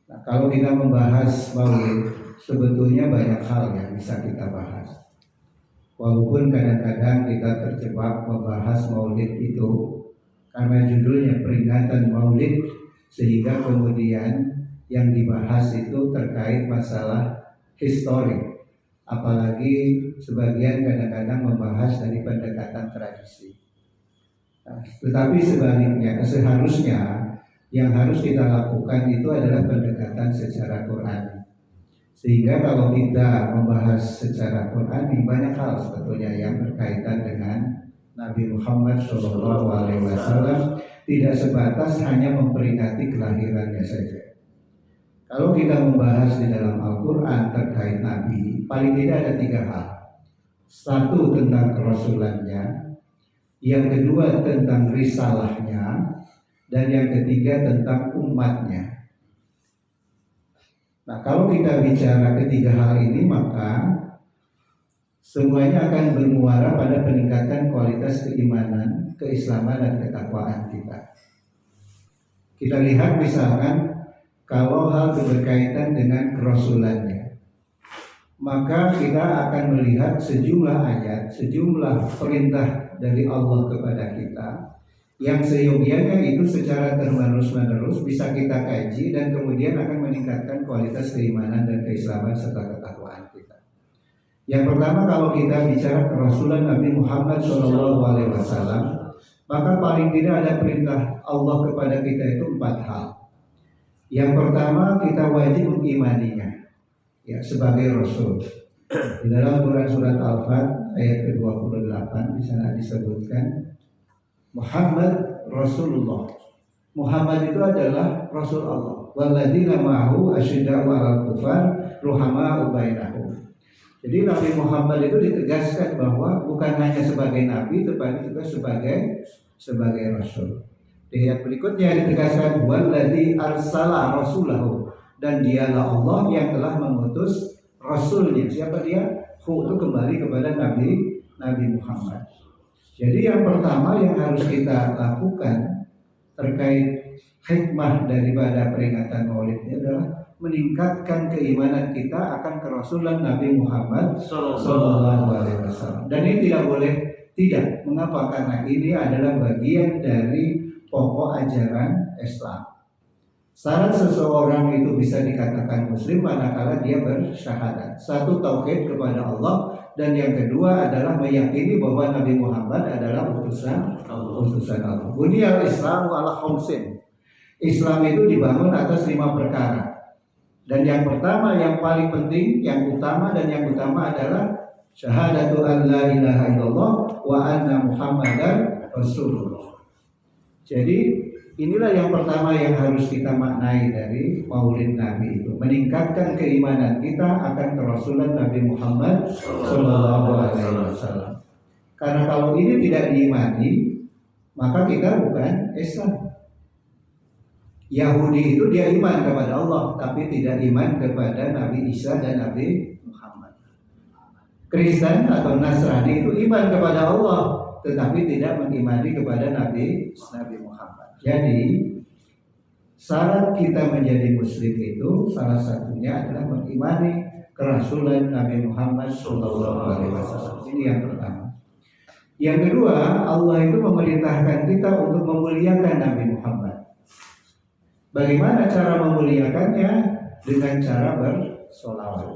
Nah, kalau kita membahas maulid, sebetulnya banyak hal yang bisa kita bahas. Walaupun kadang-kadang kita terjebak membahas maulid itu karena judulnya peringatan maulid, sehingga kemudian yang dibahas itu terkait masalah histori. Apalagi sebagian kadang-kadang membahas dari pendekatan tradisi. Nah, tetapi sebaliknya, seharusnya yang harus kita lakukan itu adalah pendekatan secara Qur'ani. Sehingga kalau kita membahas secara Qur'ani, banyak hal sebetulnya yang berkaitan dengan Nabi Muhammad SAW, tidak sebatas hanya memperingati kelahirannya saja. Kalau kita membahas di dalam Al-Quran terkait Nabi, paling tidak ada 3 hal. Satu, tentang kerasulannya. Yang kedua, tentang risalahnya. Dan yang ketiga, tentang umatnya. Nah, kalau kita bicara ketiga hal ini, maka semuanya akan bermuara pada peningkatan kualitas keimanan, keislaman, dan ketakwaan kita. Kita lihat misalkan kalau hal berkaitan dengan kerasulannya, maka kita akan melihat sejumlah ayat, sejumlah perintah dari Allah kepada kita yang seyogianya itu secara terus-menerus bisa kita kaji dan kemudian akan meningkatkan kualitas keimanan dan keislaman serta ketakwaan kita. Yang pertama, kalau kita bicara kerasulan Nabi Muhammad SAW, maka paling tidak ada perintah Allah kepada kita itu 4 hal. Yang pertama, kita wajib mengimaninya ya sebagai Rasul. Di dalam Quran surat Al-Fat ayat ke-28 di sana disebutkan Muhammad Rasulullah. Muhammad itu adalah Rasul Allah. Walladzina ma'ahu asyidda'u 'alal kufar ruhama'u bainahum. Jadi Nabi Muhammad itu ditegaskan bahwa bukan hanya sebagai nabi, tetapi juga sebagai rasul. Di ayat berikutnya ditegaskan walladzi arsala rasulahu, dan dialah Allah yang telah mengutus rasulnya. Siapa dia? Itu kembali kepada Nabi Muhammad. Jadi yang pertama yang harus kita lakukan terkait hikmah daripada peringatan Maulid ini adalah meningkatkan keimanan kita akan kerasulan Nabi Muhammad SAW. Dan ini tidak boleh tidak. Mengapa? Karena ini adalah bagian dari pokok ajaran Islam. Syarat seseorang itu bisa dikatakan muslim manakala dia bersyahadat. Satu, tauhid kepada Allah, dan yang kedua adalah meyakini bahwa Nabi Muhammad adalah utusan Allah. Bunyal Islamu ala khamsin. Islam itu dibangun atas 5 perkara. Dan yang pertama, yang paling penting, yang utama dan yang utama adalah syahadatu an la ilaha illallah wa anna Muhammadan Rasulullah. Jadi inilah yang pertama yang harus kita maknai dari Maulid Nabi itu, meningkatkan keimanan kita akan kerasulan Nabi Muhammad SAW. Karena kalau ini tidak diimani, maka kita bukan Islam. Yahudi itu dia iman kepada Allah, tapi tidak iman kepada Nabi Isa dan Nabi Muhammad. Kristen atau Nasrani itu iman kepada Allah, tetapi tidak mengimani kepada Nabi Muhammad. Jadi syarat kita menjadi muslim itu salah satunya adalah mengimani kerasulan Nabi Muhammad SAW. Ini yang pertama. Yang kedua, Allah itu memerintahkan kita untuk memuliakan Nabi Muhammad. Bagaimana cara memuliakannya? Dengan cara bersolawat.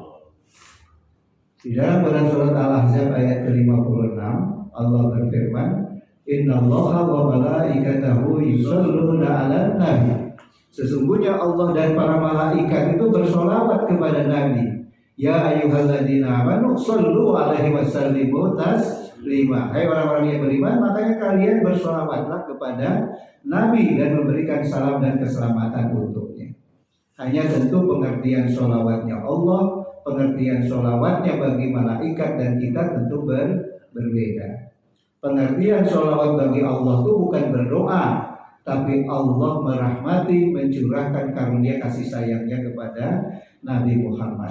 Di dalam Quran surat Al-Ahzab ayat ke-56 Allah berfirman, Innallaha wa malaikatahu yusholluna 'alan nabi. Sesungguhnya Allah dan para malaikat itu bersolawat kepada Nabi. Ya ayyuhalladzina amanu shollu 'alaihi wasallimu taslima. Hai orang-orang yang beriman, makanya kalian bersolawatlah kepada Nabi dan memberikan salam dan keselamatan untuknya. Hanya tentu pengertian solawatnya Allah, pengertian solawatnya bagi malaikat dan kita tentu berbeda. Pengertian sholawat bagi Allah itu bukan berdoa, tapi Allah merahmati, mencurahkan karunia kasih sayangnya kepada Nabi Muhammad.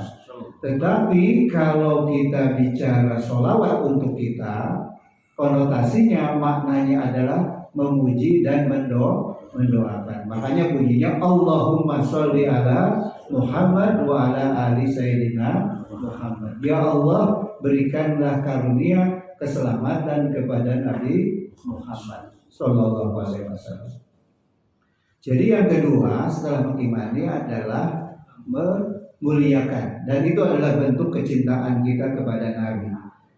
Tetapi kalau kita bicara sholawat untuk kita, konotasinya maknanya adalah memuji dan mendoakan. Makanya bunyinya Allahumma sholli ala Muhammad wa ala ali Sayyidina Muhammad. Ya Allah, berikanlah karunia keselamatan kepada Nabi Muhammad sallallahu alaihi wasallam. Jadi yang kedua setelah mengimani adalah memuliakan, dan itu adalah bentuk kecintaan kita kepada Nabi.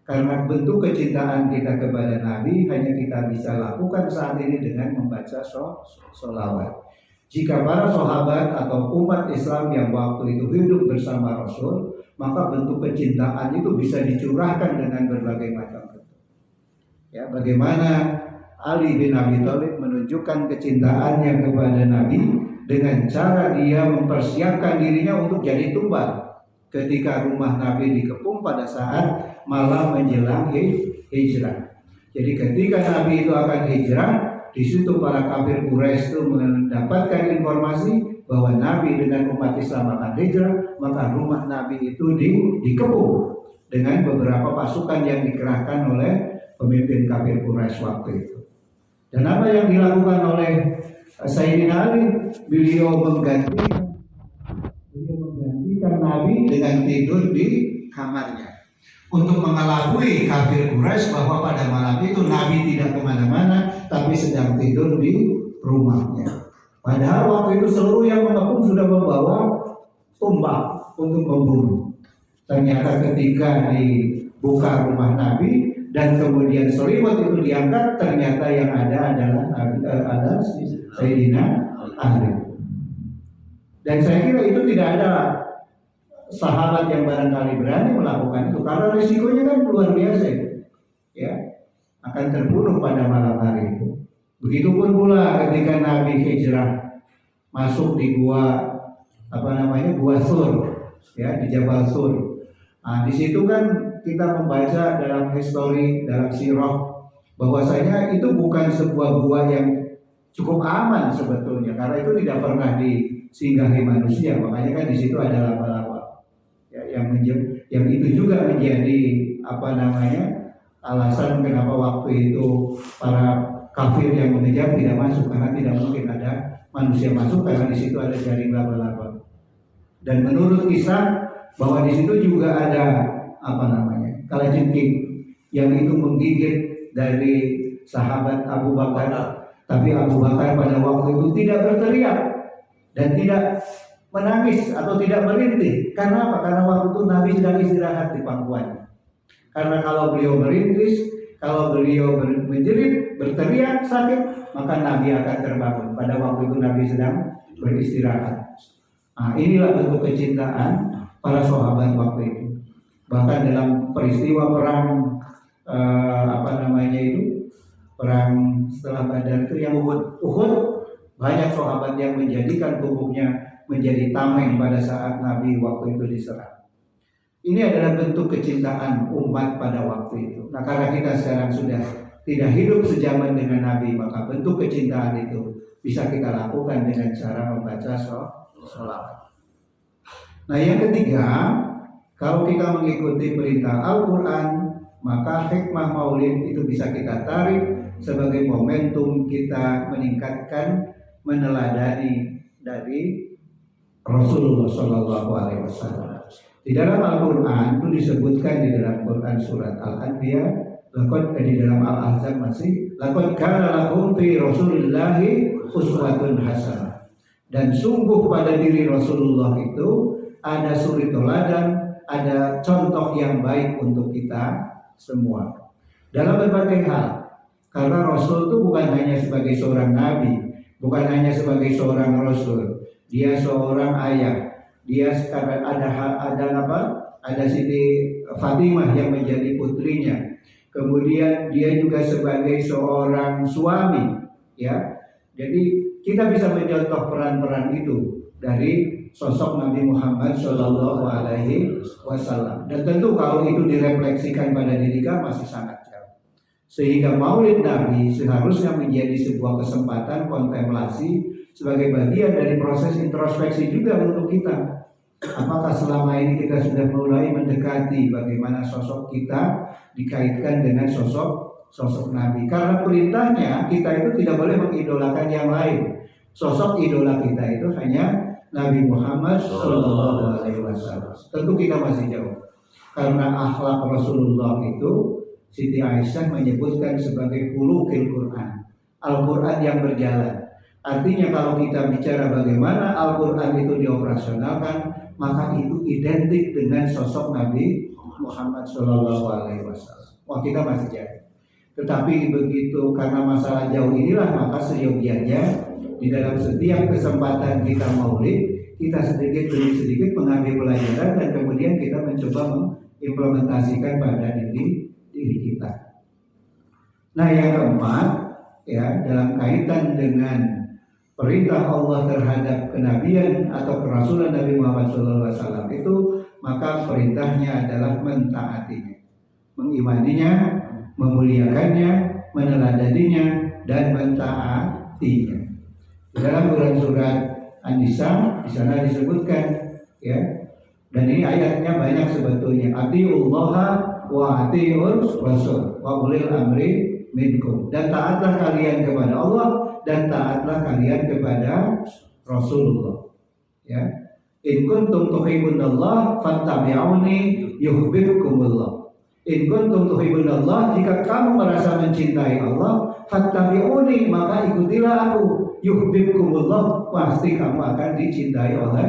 Karena bentuk kecintaan kita kepada Nabi hanya kita bisa lakukan saat ini dengan membaca sholawat. Jika para sahabat atau umat Islam yang waktu itu hidup bersama Rasul, maka bentuk kecintaan itu bisa dicurahkan dengan berbagai macam bentuk. Ya, bagaimana Ali bin Abi Thalib menunjukkan kecintaannya kepada Nabi dengan cara dia mempersiapkan dirinya untuk jadi tumbal ketika rumah Nabi dikepung pada saat malam menjelang hijrah. Jadi ketika Nabi itu akan hijrah, di situ para kafir Quraisy itu mendapatkan informasi bahwa Nabi dengan umat Islam akan hijrah, maka rumah Nabi itu dikepung dengan beberapa pasukan yang dikerahkan oleh pemimpin kafir Quraisy waktu itu. Dan apa yang dilakukan oleh Sayyidina Ali? Beliau menggantikan Nabi dengan tidur di kamarnya untuk mengelabui kafir Quraisy bahwa pada malam itu Nabi tidak kemana-mana, tapi sedang tidur di rumahnya. Padahal waktu itu seluruh yang mengepung sudah membawa tombak untuk membunuh. Ternyata ketika dibuka rumah Nabi dan kemudian selimut itu diangkat, ternyata yang ada adalah Sayyidina Ali. Dan saya kira itu tidak ada sahabat yang barangkali berani melakukan itu karena risikonya kan luar biasa, ya, akan terbunuh pada malam hari itu. Begitupun pula ketika Nabi hijrah masuk di gua gua Sur, ya, di Jabal Sur. Nah, di situ kan kita membaca dalam histori, dalam sirah, bahwasanya itu bukan sebuah gua yang cukup aman sebetulnya karena itu tidak pernah disinggahi manusia. Makanya kan di situ ada laba-laba. Yang itu juga menjadi alasan kenapa waktu itu para kafir yang mengejar tidak masuk, karena tidak mungkin ada manusia masuk karena di situ ada jaring laba-laba. Dan menurut kisah bahwa di situ juga ada kalajengking yang itu menggigit dari sahabat Abu Bakar, tapi Abu Bakar pada waktu itu tidak berteriak dan tidak menangis atau tidak merintih. Karena apa? Karena waktu itu Nabi sedang istirahat di pangkuannya. Karena kalau beliau merintis, kalau beliau menjerit, berteriak sakit, maka Nabi akan terbangun. Pada waktu itu Nabi sedang beristirahat. Nah, inilah bentuk kecintaan para sahabat waktu itu. Bahkan dalam peristiwa perang perang setelah Badar itu yang Uhud, banyak sahabat yang menjadikan tubuhnya menjadi tameng pada saat Nabi waktu itu diserang. Ini adalah bentuk kecintaan umat pada waktu itu. Nah, karena kita sekarang sudah tidak hidup sejaman dengan Nabi, maka bentuk kecintaan itu bisa kita lakukan dengan cara membaca sholawat. Nah, yang ketiga, kalau kita mengikuti perintah Al-Quran, maka hikmah maulid itu bisa kita tarik sebagai momentum kita meningkatkan, meneladani dari Rasulullah Shallallahu Alaihi Wasallam. Di dalam Al-Quran itu disebutkan di dalam Quran surat Al-Anbiya, di dalam Al-Ahzab masih, laqad kana lakum fi Rasulillahi uswatun hasanah. Dan sungguh pada diri Rasulullah itu ada suri teladan, ada contoh yang baik untuk kita semua dalam berbagai hal. Karena Rasul itu bukan hanya sebagai seorang nabi, bukan hanya sebagai seorang rasul. Dia seorang ayah. Dia sekarang ada Siti Fatimah yang menjadi putrinya. Kemudian dia juga sebagai seorang suami, ya. Jadi kita bisa mencontoh peran-peran itu dari sosok Nabi Muhammad Shallallahu Alaihi Wasallam. Dan tentu kalau itu direfleksikan pada diri kita masih sangat jauh. Sehingga Maulid Nabi seharusnya menjadi sebuah kesempatan kontemplasi sebagai bagian dari proses introspeksi juga untuk kita. Apakah selama ini kita sudah mulai mendekati bagaimana sosok kita dikaitkan dengan sosok sosok Nabi. Karena perintahnya kita itu tidak boleh mengidolakan yang lain. Sosok idola kita itu hanya Nabi Muhammad SAW. Tentu kita masih jauh. Karena akhlak Rasulullah itu Siti Aisyah menyebutkan sebagai khuluqil Quran, Al-Quran yang berjalan. Artinya kalau kita bicara bagaimana Al-Quran itu dioperasionalkan, maka itu identik dengan sosok Nabi Muhammad SAW. Wah, kita masih jauh. Tetapi begitu karena masalah jauh inilah, maka seyogianya di dalam setiap kesempatan kita maulid, kita sedikit demi sedikit mengambil pelajaran dan kemudian kita mencoba mengimplementasikan pada diri kita. Nah, yang keempat, ya, dalam kaitan dengan perintah Allah terhadap kenabian atau kerasulan Nabi Muhammad SAW itu, maka perintahnya adalah mentaatinya, mengimaninya, memuliakannya, meneladaninya, dan mentaatinya. Dalam Quran surat An-Nisa di sana disebutkan, ya, dan ini ayatnya banyak sebetulnya. Atiullaha wa atiur rasul wa ulil amri minkum. Dan taatlah kalian kepada Allah dan taatlah kalian kepada Rasulullah. Ya. In kuntum tuhibbunallah fattabi'uni yuhibbukumullah. In kuntum tuhibbunallah, jika kamu merasa mencintai Allah, fattabi'uni, maka ikutilah aku, yuhibbukumullah, pasti kamu akan dicintai oleh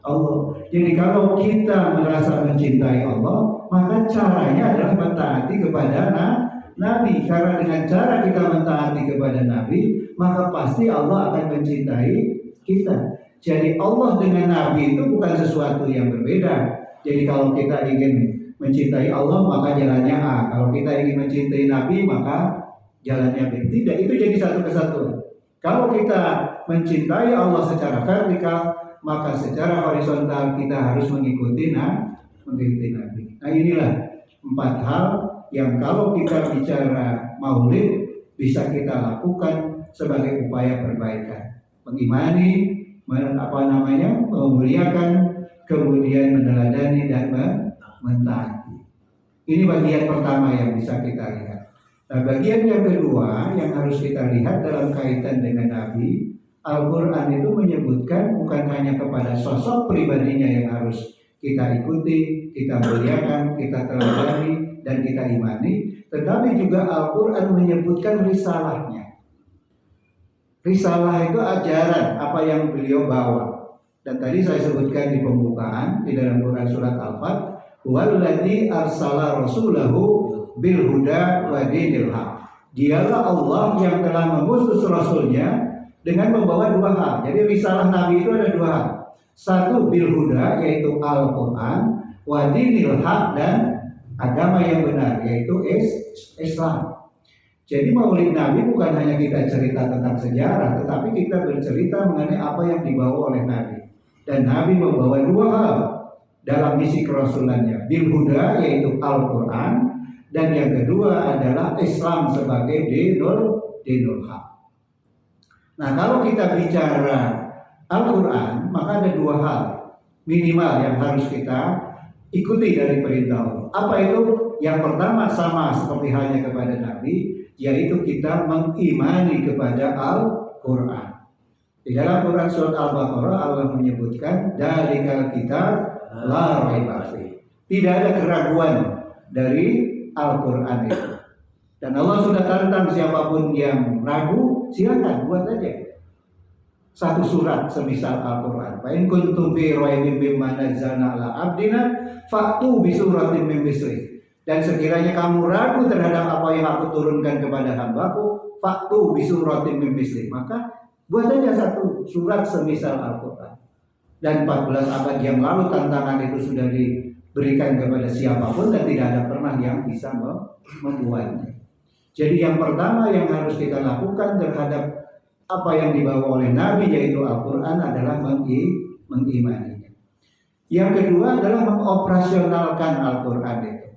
Allah. Jadi kalau kita merasa mencintai Allah, maka caranya adalah mentaati kepada Nabi. Karena dengan cara kita mentaati kepada Nabi, maka pasti Allah akan mencintai kita. Jadi Allah dengan Nabi itu bukan sesuatu yang berbeda. Jadi kalau kita ingin mencintai Allah, maka jalannya A. Kalau kita ingin mencintai Nabi, maka jalannya B. Tidak, itu jadi satu kesatuan. Kalau kita mencintai Allah secara vertikal, maka secara horizontal kita harus mengikuti Nabi. Nah, inilah 4 hal yang kalau kita bicara maulid bisa kita lakukan sebagai upaya perbaikan. Mengimani, memuliakan, kemudian meneladani dan mentaati. Ini bagian pertama yang bisa kita lihat. Nah, bagian yang kedua yang harus kita lihat dalam kaitan dengan Nabi, Al-Quran itu menyebutkan bukan hanya kepada sosok pribadinya yang harus kita ikuti, kita muliakan, kita teladani, dan kita imani, tetapi juga Al-Quran menyebutkan risalahnya. Risalah itu ajaran apa yang beliau bawa. Dan tadi saya sebutkan di pembukaan di dalam Quran surat Al-Fat, huwallazi arsala rasulahu bil huda wa dinil haq. Dialah Allah yang telah mengutus rasulnya dengan membawa 2 hal. Jadi risalah Nabi itu ada 2 hal. Satu bil huda, yaitu Al-Quran, wa dinil haq, dan agama yang benar, yaitu Islam. Jadi maulid Nabi bukan hanya kita cerita tentang sejarah, tetapi kita bercerita mengenai apa yang dibawa oleh Nabi. Dan Nabi membawa 2 hal dalam misi kerasulannya, bil huda, yaitu Al-Quran, dan yang kedua adalah Islam sebagai dinul haq. Nah, kalau kita bicara Al-Quran, maka ada 2 hal minimal yang harus kita ikuti dari perintah Allah. Apa itu? Yang pertama, sama seperti halnya kepada Nabi, yaitu kita mengimani kepada Al-Quran. Di dalam Quran surat Al-Baqarah Allah menyebutkan dalikal kitab la raiba fi. Tidak ada keraguan dari Al-Quran itu. Dan Allah sudah tantang siapapun yang ragu, silakan buat aja satu surat semisal Al-Quran. Fa in kuntum fi raibin mimma nazzalna ala abdina fa'tu bi suratin min mislihi. Dan sekiranya kamu ragu terhadap apa yang aku turunkan kepada hambaku, fa'tu bi suratin min mislihi, maka buat aja satu surat semisal Al-Quran. Dan 14 abad yang lalu tantangan itu sudah diberikan kepada siapapun dan tidak ada pernah yang bisa membuatnya. Jadi yang pertama yang harus kita lakukan terhadap apa yang dibawa oleh Nabi, yaitu Al-Quran, adalah mengimaninya. Yang kedua adalah mengoperasionalkan Al-Quran itu.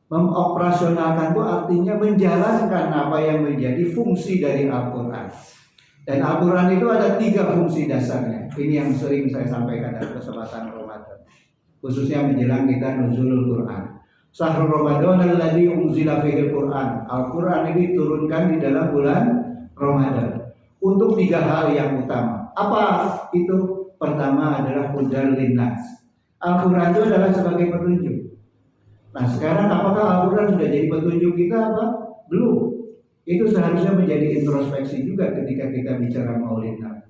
Mengoperasionalkan itu artinya menjalankan apa yang menjadi fungsi dari Al-Quran. Dan Al-Quran itu ada 3 fungsi dasarnya. Ini yang sering saya sampaikan dalam kesempatan Ramadan, khususnya menjelang kita nuzulul Quran. Syahrul Ramadan alladzi unzila fihil Qur'an. Al-Qur'an ini diturunkan di dalam bulan Ramadan untuk 3 hal yang utama. Apa itu? Pertama adalah hudal linnas. Al-Qur'an itu adalah sebagai petunjuk. Nah, sekarang apakah Al-Qur'an sudah jadi petunjuk kita apa? Belum. Itu seharusnya menjadi introspeksi juga ketika kita bicara Maulid Nabi.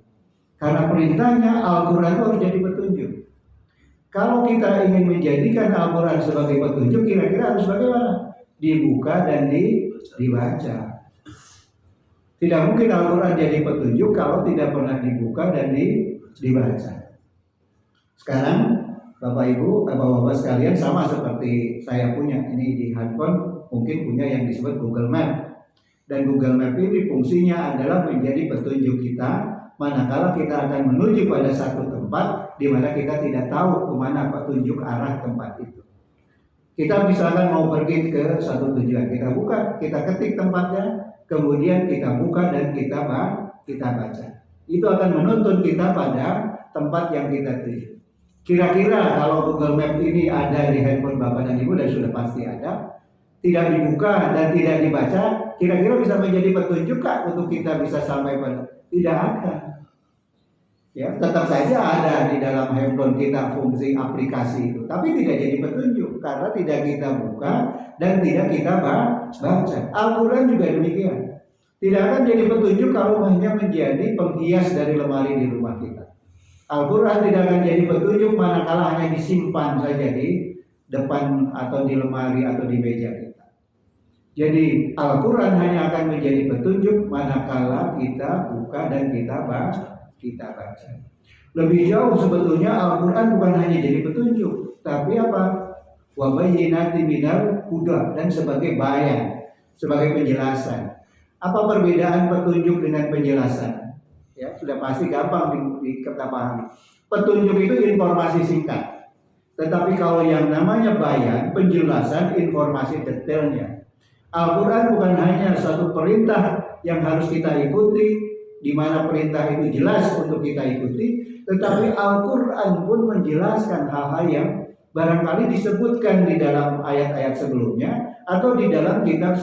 Karena perintahnya Al-Quran itu harus jadi petunjuk. Kalau kita ingin menjadikan Al-Quran sebagai petunjuk, kira-kira harus bagaimana? Dibuka dan dibaca. Tidak mungkin Al-Quran jadi petunjuk kalau tidak pernah dibuka dan dibaca. Sekarang Bapak Ibu, Bapak-Bapak sekalian, sama seperti saya punya ini di handphone, mungkin punya yang disebut Google Map. Dan Google Map ini fungsinya adalah menjadi petunjuk kita manakala kita akan menuju pada satu tempat di mana kita tidak tahu kemana petunjuk arah tempat itu. Kita misalkan mau pergi ke satu tujuan, kita buka, kita ketik tempatnya, kemudian kita buka dan kita baca. Itu akan menuntun kita pada tempat yang kita tuju. Kira-kira kalau Google Map ini ada di handphone Bapak dan Ibu, dan sudah pasti ada, tidak dibuka dan tidak dibaca, kira-kira bisa menjadi petunjuk kah untuk kita bisa sampai pada? Tidak akan. Ya, tetap saja ada di dalam handphone kita fungsi aplikasi itu, tapi tidak jadi petunjuk karena tidak kita buka dan tidak kita baca. Al-Quran juga demikian. Tidak akan jadi petunjuk kalau hanya menjadi penghias dari lemari di rumah kita. Al-Quran tidak akan jadi petunjuk manakala hanya disimpan saja di depan atau di lemari atau di meja kita. Jadi Al-Quran hanya akan menjadi petunjuk manakala kita buka dan kita baca. Lebih jauh sebetulnya Al-Quran bukan hanya jadi petunjuk, tapi apa? Wa bayyinatin minal huda, dan sebagai bayan, sebagai penjelasan. Apa perbedaan petunjuk dengan penjelasan? Ya, sudah pasti gampang kita pahami. Petunjuk itu informasi singkat. Tetapi kalau yang namanya bayan, penjelasan, informasi detailnya. Al-Quran bukan hanya satu perintah yang harus kita ikuti, di mana perintah itu jelas untuk kita ikuti, tetapi Al-Quran pun menjelaskan hal-hal yang barangkali disebutkan di dalam ayat-ayat sebelumnya atau di dalam kitab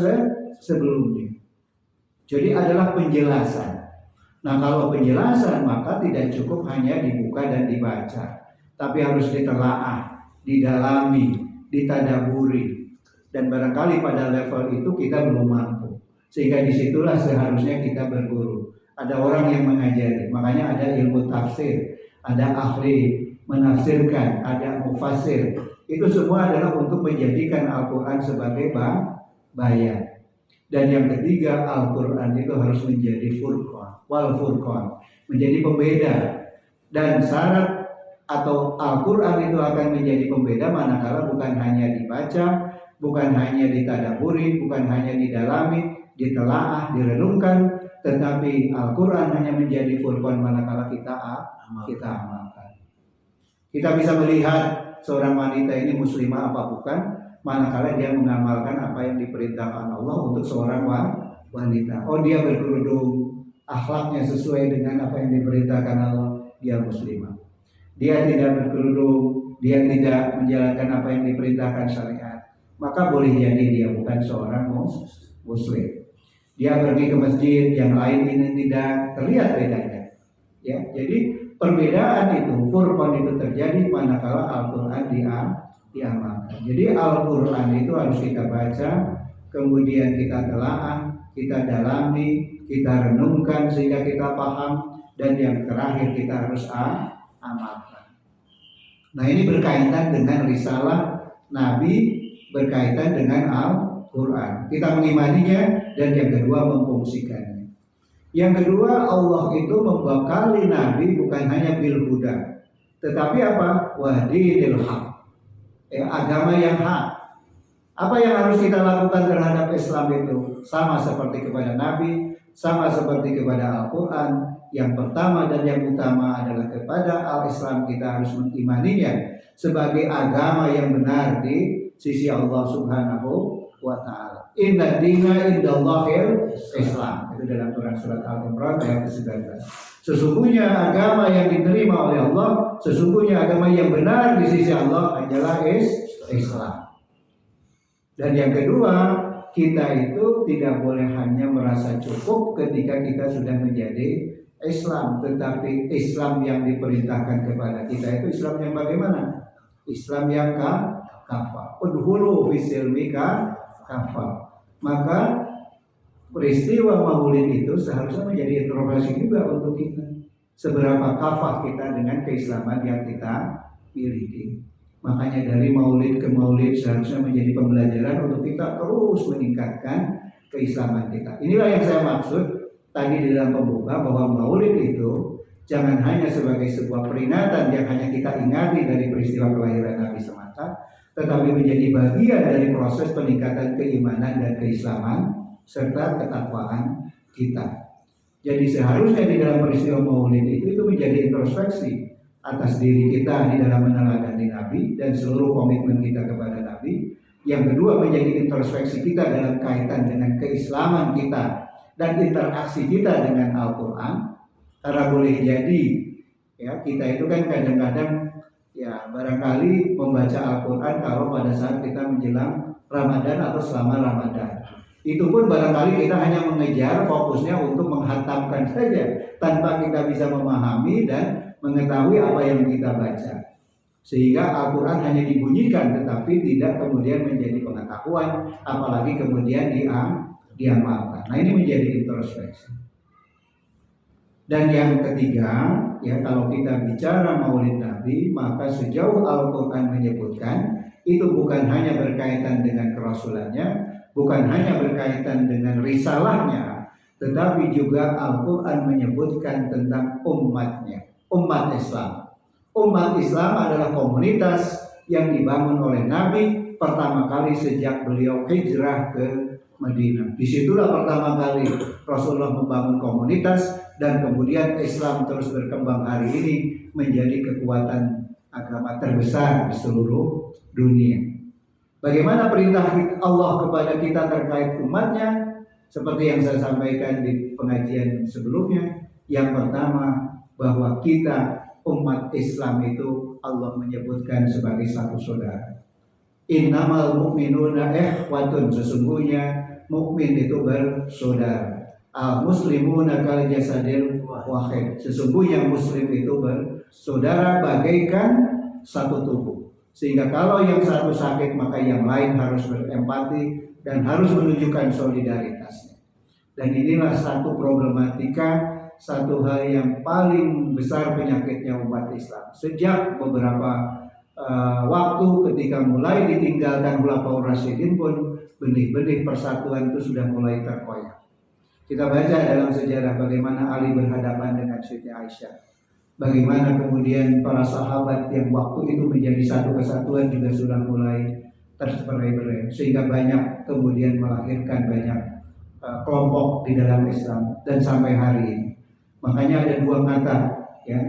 sebelumnya. Jadi adalah penjelasan. Nah, kalau penjelasan maka tidak cukup hanya dibuka dan dibaca, tapi harus ditelaah, didalami, ditadaburi. Dan barangkali pada level itu kita belum mampu, sehingga disitulah seharusnya kita berguru. Ada orang yang mengajari, makanya ada ilmu tafsir, ada ahli menafsirkan, ada mufassir. Itu semua adalah untuk menjadikan Al-Quran sebagai bayan. Dan yang ketiga, Al-Quran itu harus menjadi furqan, wal furqan, menjadi pembeda. Dan syarat atau Al-Quran itu akan menjadi pembeda manakala bukan hanya dibaca, bukan hanya ditadaburi, bukan hanya didalami, ditelaah, direnungkan, tetapi Al-Quran hanya menjadi furqan manakala kita amalkan. Kita bisa melihat seorang wanita ini muslimah apa bukan, manakala dia mengamalkan apa yang diperintahkan Allah untuk seorang wanita. Oh, dia berkerudung, akhlaknya sesuai dengan apa yang diperintahkan Allah, dia muslimah. Dia tidak berkerudung, dia tidak menjalankan apa yang diperintahkan syariat, maka boleh jadi dia bukan seorang muslim. Dia pergi ke masjid, yang lain ini tidak, terlihat bedanya. Ya, jadi perbedaan itu, furqan itu terjadi manakala Al-Quran diamalkan. Jadi Al-Quran itu harus kita baca, kemudian kita telaah, kita dalami, kita renungkan sehingga kita paham, dan yang terakhir kita harus amalkan. Nah, ini berkaitan dengan risalah Nabi, berkaitan dengan Al-Quran. Kita mengimaninya, dan yang kedua memfungsikannya. Yang kedua, Allah itu membekali Nabi bukan hanya bil huda, tetapi apa? Wahdinil haq, agama yang hak. Apa yang harus kita lakukan terhadap Islam itu? Sama seperti kepada Nabi, sama seperti kepada Al-Quran. Yang pertama dan yang utama adalah kepada Al-Islam, kita harus mengimaninya sebagai agama yang benar di sisi Allah Subhanahu wa ta'ala. Inna dina indallahil Islam. Itu dalam Quran surat Al-Imran ayat ke-19. Sesungguhnya agama yang diterima oleh Allah, sesungguhnya agama yang benar di sisi Allah adalah Islam. Dan yang kedua, kita itu tidak boleh hanya merasa cukup ketika kita sudah menjadi Islam, tetapi Islam yang diperintahkan kepada kita itu Islam yang bagaimana? Islam yang kafah. Udhulu fisilmi kafah. Maka peristiwa Maulid itu seharusnya menjadi introspeksi juga untuk kita. Seberapa kafah kita dengan keislaman yang kita miliki. Makanya dari Maulid ke Maulid seharusnya menjadi pembelajaran untuk kita terus meningkatkan keislaman kita. Inilah yang saya maksud tadi di dalam pembuka, bahwa Maulid itu jangan hanya sebagai sebuah peringatan yang hanya kita ingati dari peristiwa kelahiran Nabi semata, tetapi menjadi bagian dari proses peningkatan keimanan dan keislaman serta ketakwaan kita. Jadi seharusnya di dalam peristiwa Maulid itu menjadi introspeksi atas diri kita di dalam meneladani Nabi dan seluruh komitmen kita kepada Nabi. Yang kedua, menjadi introspeksi kita dalam kaitan dengan keislaman kita dan interaksi kita dengan Al-Quran. Karena boleh jadi ya, kita itu kan kadang-kadang ya barangkali membaca Al-Quran kalau pada saat kita menjelang Ramadan atau selama Ramadan. Itu pun barangkali kita hanya mengejar fokusnya untuk menghatamkan saja, tanpa kita bisa memahami dan mengetahui apa yang kita baca. Sehingga Al-Quran hanya dibunyikan tetapi tidak kemudian menjadi pengetahuan, apalagi kemudian diamalkan. Nah, ini menjadi introspeksi. Dan yang ketiga, ya, kalau kita bicara Maulid Nabi, maka sejauh Al-Quran menyebutkan itu bukan hanya berkaitan dengan kerasulannya, bukan hanya berkaitan dengan risalahnya, tetapi juga Al-Quran menyebutkan tentang umatnya, umat Islam. Umat Islam adalah komunitas yang dibangun oleh Nabi pertama kali sejak beliau hijrah ke Madinah. Disitulah pertama kali Rasulullah membangun komunitas, dan kemudian Islam terus berkembang hari ini menjadi kekuatan agama terbesar di seluruh dunia. Bagaimana perintah Allah kepada kita terkait umatnya? Seperti yang saya sampaikan di pengajian sebelumnya. Yang pertama, bahwa kita umat Islam itu Allah menyebutkan sebagai satu saudara. Innamal mu'minuna ikhwatun, sesungguhnya mukmin itu bersaudara. Al muslimuna kal jasadil wahid, sesungguhnya muslim itu bersaudara bagaikan satu tubuh. Sehingga kalau yang satu sakit maka yang lain harus berempati dan harus menunjukkan solidaritasnya. Dan inilah satu problematika, satu hal yang paling besar penyakitnya umat Islam. Sejak beberapa waktu ketika mulai ditinggalkan Khulafaur Rasyidin pun benih-benih persatuan itu sudah mulai terkoyak. Kita baca dalam sejarah bagaimana Ali berhadapan dengan Siti Aisyah. Bagaimana kemudian para sahabat yang waktu itu menjadi satu kesatuan juga sudah mulai tercerai-berai. Sehingga banyak kemudian melahirkan banyak kelompok di dalam Islam dan sampai hari ini. Makanya ada dua kata, ya,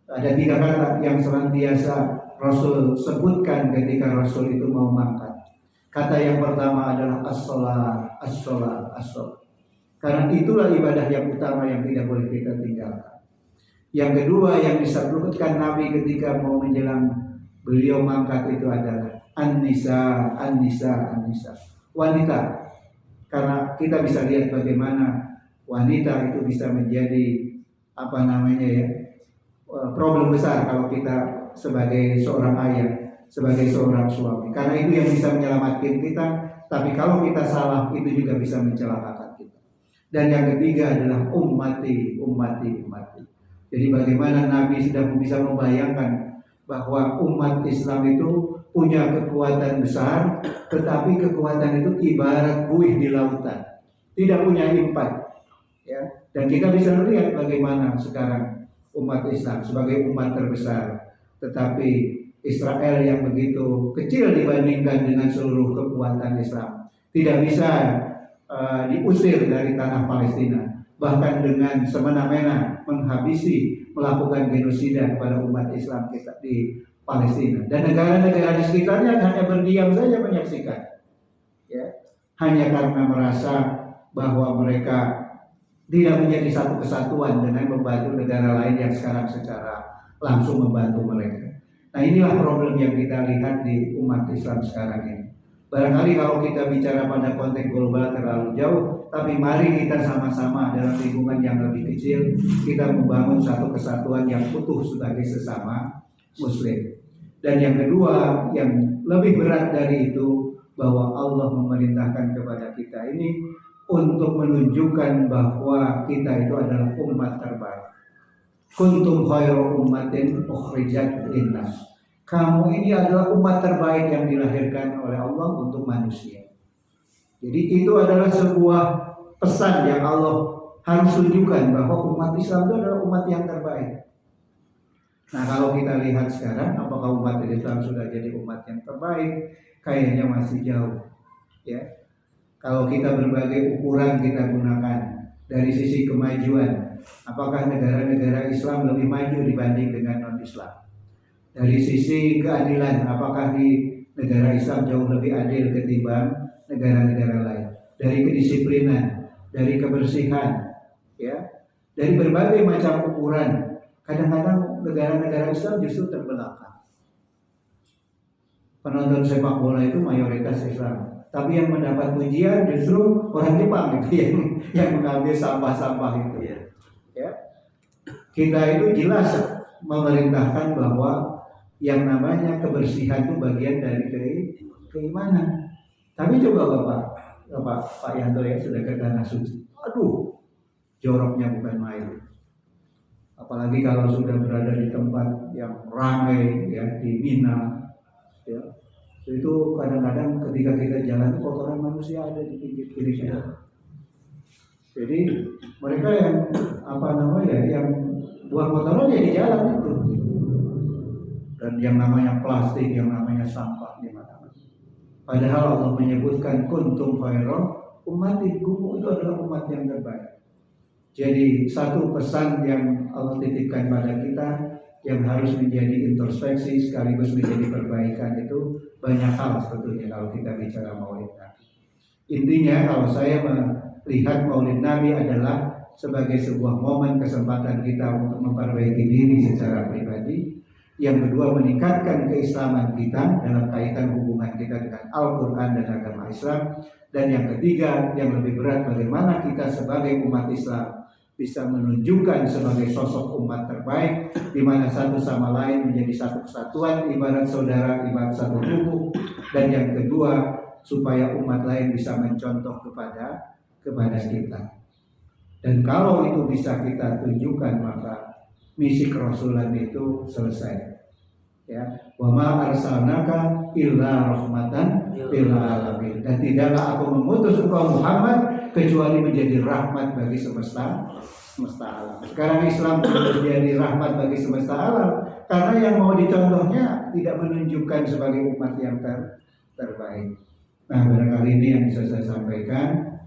ada tiga kata yang senantiasa Rasul sebutkan ketika Rasul itu mau mangkat. Kata yang pertama adalah as-sholat, as-sholat, as-sholat. Karena itulah ibadah yang utama yang tidak boleh kita tinggalkan. Yang kedua yang disebutkan Nabi ketika mau menjelang beliau mangkat itu adalah an-nisa, an-nisa, an-nisa, wanita. Karena kita bisa lihat bagaimana wanita itu bisa menjadi problem besar kalau kita sebagai seorang ayah, sebagai seorang suami. Karena itu yang bisa menyelamatkan kita, tapi kalau kita salah itu juga bisa mencelakakan kita. Dan yang ketiga adalah ummati. Jadi bagaimana Nabi sudah bisa membayangkan bahwa umat Islam itu punya kekuatan besar, tetapi kekuatan itu ibarat buih di lautan, tidak punya impact. Ya, dan kita bisa melihat bagaimana sekarang umat Islam sebagai umat terbesar, tetapi Israel yang begitu kecil dibandingkan dengan seluruh kekuatan Islam tidak bisa diusir dari tanah Palestina, bahkan dengan semena-mena menghabisi, melakukan genosida kepada umat Islam kita di Palestina, dan negara-negara di sekitarnya hanya berdiam saja menyaksikan, ya, hanya karena merasa bahwa mereka tidak menjadi satu kesatuan dengan membantu negara lain yang sekarang secara langsung membantu mereka. Nah, inilah problem yang kita lihat di umat Islam sekarang ini. Barangkali kalau kita bicara pada konteks global terlalu jauh, tapi mari kita sama-sama dalam lingkungan yang lebih kecil, kita membangun satu kesatuan yang utuh sebagai sesama Muslim. Dan yang kedua, yang lebih berat dari itu, bahwa Allah memerintahkan kepada kita ini untuk menunjukkan bahwa kita itu adalah umat terbaik. Kuntum khairu ummatin ukhrijat linnas. Kamu ini adalah umat terbaik yang dilahirkan oleh Allah untuk manusia. Jadi itu adalah sebuah pesan yang Allah harus tunjukkan bahwa umat Islam itu adalah umat yang terbaik. Nah, kalau kita lihat sekarang, apakah umat Islam sudah jadi umat yang terbaik? Kayaknya masih jauh. Ya, kalau kita berbagai ukuran kita gunakan dari sisi kemajuan, apakah negara-negara Islam lebih maju dibanding dengan non-Islam? Dari sisi keadilan, apakah di negara Islam jauh lebih adil ketimbang negara-negara lain? Dari kedisiplinan, dari kebersihan, ya, dari berbagai macam ukuran. Kadang-kadang negara-negara Islam justru terbelakang. Penonton sepak bola itu mayoritas Islam, tapi yang mendapat pujian justru orang Jepang itu yang mengambil sampah-sampah itu. Ya, kita itu jelas memerintahkan bahwa yang namanya kebersihan itu bagian dari keimanan. Tapi coba Pak Yanto ya sudah ke tanah suci. Aduh, joroknya bukan main. Apalagi kalau sudah berada di tempat yang ramai ya, di Mina ya, itu kadang-kadang ketika kita jalan kotoran manusia ada di pinggir kiri kita. Jadi mereka yang yang buang kotoran ya di jalan itu, dan yang namanya plastik, yang namanya sampah di mana-mana. Padahal Allah menyebutkan kuntum khairu ummatin, itu adalah umat yang terbaik. Jadi satu pesan yang Allah titipkan pada kita yang harus menjadi introspeksi sekaligus menjadi perbaikan itu banyak hal sebetulnya kalau kita bicara Maulid Nabi. Intinya kalau saya melihat Maulid Nabi adalah sebagai sebuah momen kesempatan kita untuk memperbaiki diri secara pribadi. Yang kedua, meningkatkan keislaman kita dalam kaitan hubungan kita dengan Al-Quran dan agama Islam. Dan yang ketiga, yang lebih berat, bagaimana kita sebagai umat Islam bisa menunjukkan sebagai sosok umat terbaik, di mana satu sama lain menjadi satu kesatuan, ibarat saudara, ibarat satu tubuh. Dan yang kedua, supaya umat lain bisa mencontoh kepada kita. Dan kalau itu bisa kita tunjukkan, maka misi kerasulan itu selesai. Ya, wa ma arsalnaka illa rahmatan lil alamin. Dan tidaklah aku mengutus engkau Muhammad kecuali menjadi rahmat bagi semesta alam. Sekarang Islam menjadi rahmat bagi semesta alam karena yang mau dicontohnya tidak menunjukkan sebagai umat yang terbaik. Nah, barangkali ini yang bisa saya sampaikan.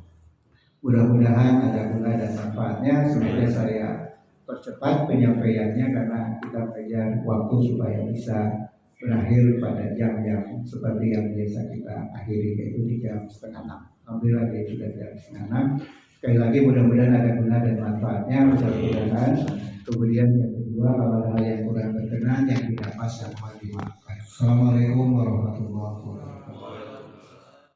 Mudah-mudahan ada guna dan manfaatnya. Semoga saya percepat penyampaiannya karena kita mengejar waktu supaya bisa berakhir pada jam yang seperti yang biasa kita akhiri, yaitu di jam 5:30. Alhamdulillah dia sudah jam 5:30. Sekali lagi mudah-mudahan ada guna dan manfaatnya. Mudah-mudahan. Kemudian yang kedua, kalau ada hal yang kurang berkenan yang tidak pas, mohon dimaafkan. Assalamualaikum warahmatullahi wabarakatuh.